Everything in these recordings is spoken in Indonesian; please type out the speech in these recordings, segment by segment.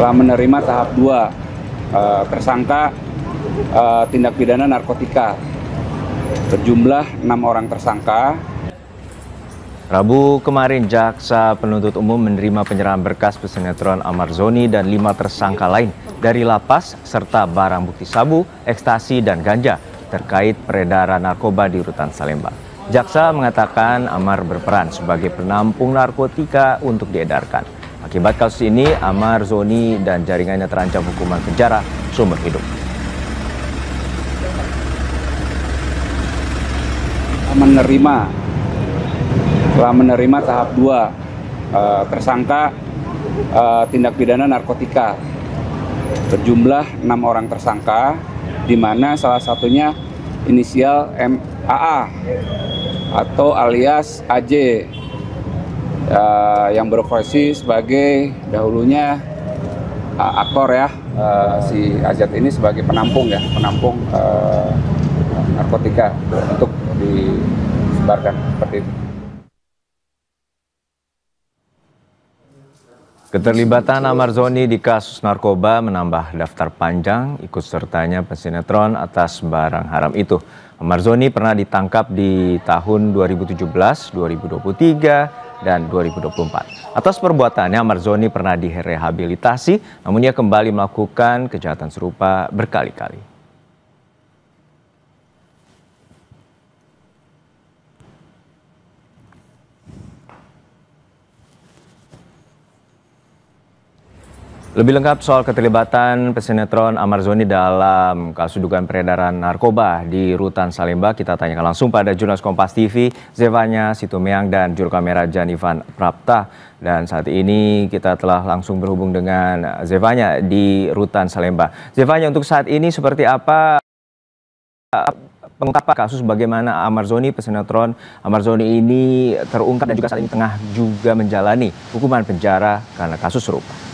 telah menerima tahap 2 tersangka tindak pidana narkotika berjumlah 6 orang tersangka. Rabu kemarin, Jaksa Penuntut Umum menerima penyerahan berkas pesinetron Amar Zoni dan 5 tersangka lain dari lapas serta barang bukti sabu, ekstasi, dan ganja terkait peredaran narkoba di Rutan Salemba. Jaksa mengatakan Amar berperan sebagai penampung narkotika untuk diedarkan. Akibat kasus ini, Amar Zoni dan jaringannya terancam hukuman penjara seumur hidup. Telah menerima tahap 2 tersangka tindak pidana narkotika berjumlah 6 orang tersangka, di mana salah satunya inisial MAA atau alias AJ yang berprofesi sebagai dahulunya aktor ya, si AZ ini sebagai penampung narkotika untuk disebarkan seperti itu. Keterlibatan Amar Zoni di kasus narkoba menambah daftar panjang ikut sertanya pesinetron atas barang haram itu. Amar Zoni pernah ditangkap di tahun 2017, 2023, dan 2024. Atas perbuatannya, Amar Zoni pernah direhabilitasi, namun ia kembali melakukan kejahatan serupa berkali-kali. Lebih lengkap soal keterlibatan pesinetron Amar Zoni dalam kasus dugaan peredaran narkoba di Rutan Salemba, kita tanyakan langsung pada jurnalis Kompas TV, Zevanya Situmeang, dan juru kamera Janivan Prapta. Dan saat ini kita telah langsung berhubung dengan Zevanya di Rutan Salemba. Zevanya, untuk saat ini seperti apa pengungkapan kasus bagaimana Amar Zoni, pesinetron Amar Zoni ini terungkap dan juga saat ini tengah juga menjalani hukuman penjara karena kasus serupa?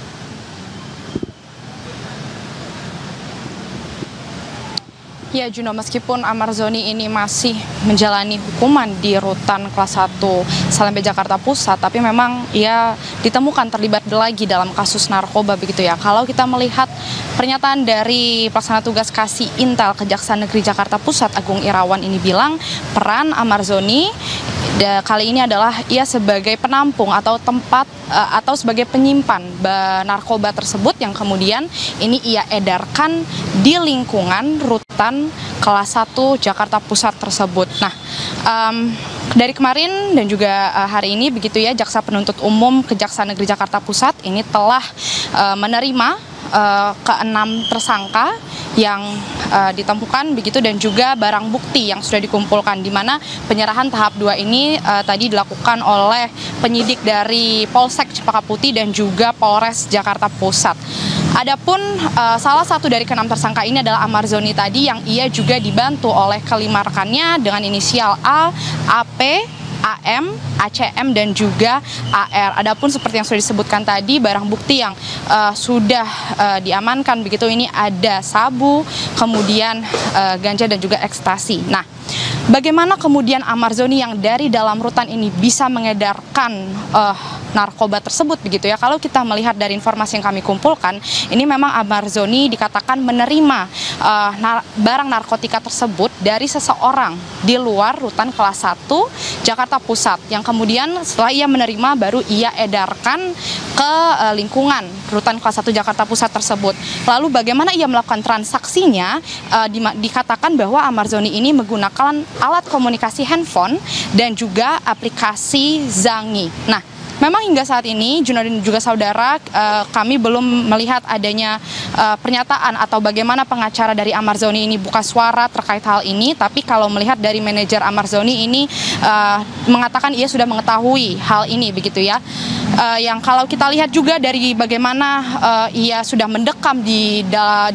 Ya Juno, meskipun Amar Zoni ini masih menjalani hukuman di Rutan Kelas 1 Salemba Jakarta Pusat, tapi memang ia ditemukan terlibat lagi dalam kasus narkoba begitu ya. Kalau kita melihat pernyataan dari pelaksana tugas Kasih Intel Kejaksaan Negeri Jakarta Pusat Agung Irawan ini bilang peran Amar Zoni kali ini adalah ia sebagai penampung atau tempat atau sebagai penyimpan narkoba tersebut yang kemudian ini ia edarkan di lingkungan Rutan Kelas 1 Jakarta Pusat tersebut. Nah, dari kemarin dan juga hari ini begitu ya, Jaksa Penuntut Umum Kejaksaan Negeri Jakarta Pusat ini telah menerima ke-6 tersangka yang ditemukan begitu, dan juga barang bukti yang sudah dikumpulkan, di mana penyerahan tahap 2 ini tadi dilakukan oleh penyidik dari Polsek Cempaka Putih dan juga Polres Jakarta Pusat. Adapun salah satu dari ke-6 tersangka ini adalah Amar Zoni tadi, yang ia juga dibantu oleh kelima rekannya dengan inisial A, AP, AM, ACM, dan juga AR. Adapun seperti yang sudah disebutkan tadi, barang bukti yang sudah diamankan begitu ini ada sabu, kemudian ganja dan juga ekstasi. Nah, bagaimana kemudian Amar Zoni yang dari dalam rutan ini bisa mengedarkan narkoba tersebut begitu ya? Kalau kita melihat dari informasi yang kami kumpulkan, ini memang Amar Zoni dikatakan menerima barang narkotika tersebut dari seseorang di luar Rutan Kelas 1 Jakarta Pusat, yang kemudian setelah ia menerima baru ia edarkan ke lingkungan Rutan Kelas 1 Jakarta Pusat tersebut. Lalu bagaimana ia melakukan transaksinya? Dikatakan bahwa Amar Zoni ini menggunakan alat komunikasi handphone dan juga aplikasi Zangi. Nah, memang hingga saat ini, Juno dan juga saudara, kami belum melihat adanya pernyataan atau bagaimana pengacara dari Amar Zoni ini buka suara terkait hal ini. Tapi kalau melihat dari manajer Amar Zoni ini mengatakan ia sudah mengetahui hal ini begitu ya. Yang kalau kita lihat juga dari bagaimana ia sudah mendekam di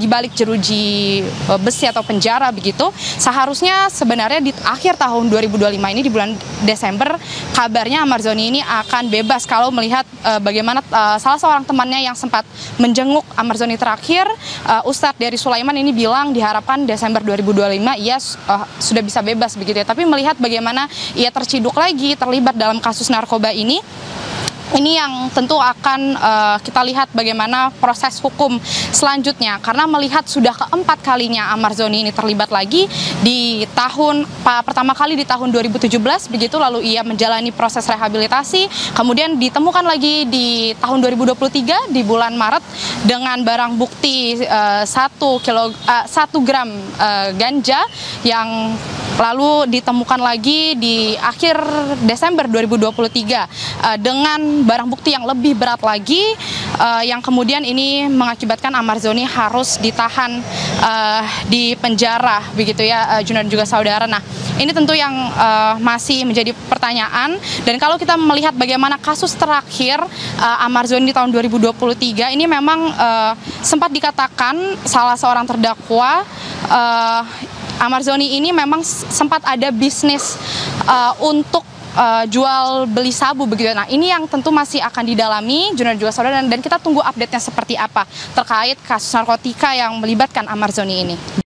balik jeruji besi atau penjara begitu, seharusnya sebenarnya di akhir tahun 2025 ini, di bulan Desember, kabarnya Amar Zoni ini akan bebas. Kalau melihat bagaimana salah seorang temannya yang sempat menjenguk Amar Zoni terakhir, Ustadz dari Sulaiman ini bilang diharapkan Desember 2025 ia sudah bisa bebas begitu ya. Tapi melihat bagaimana ia terciduk lagi terlibat dalam kasus narkoba ini, Ini yang tentu akan kita lihat bagaimana proses hukum selanjutnya, karena melihat sudah keempat kalinya Amarzoni ini terlibat lagi di pertama kali di tahun 2017 begitu, lalu ia menjalani proses rehabilitasi, kemudian ditemukan lagi di tahun 2023 di bulan Maret dengan barang bukti 1 gram ganja yang lalu ditemukan lagi di akhir Desember 2023 dengan barang bukti yang lebih berat lagi, yang kemudian ini mengakibatkan Amarzoni harus ditahan di penjara begitu ya, Juna dan juga saudara. Nah, ini tentu yang masih menjadi pertanyaan, dan kalau kita melihat bagaimana kasus terakhir Amarzoni di tahun 2023 ini memang sempat dikatakan salah seorang terdakwa Amarzoni ini memang sempat ada bisnis untuk jual beli sabu begitu. Nah, ini yang tentu masih akan didalami Juna dan juga saudara, dan kita tunggu update-nya seperti apa terkait kasus narkotika yang melibatkan Amarzoni ini.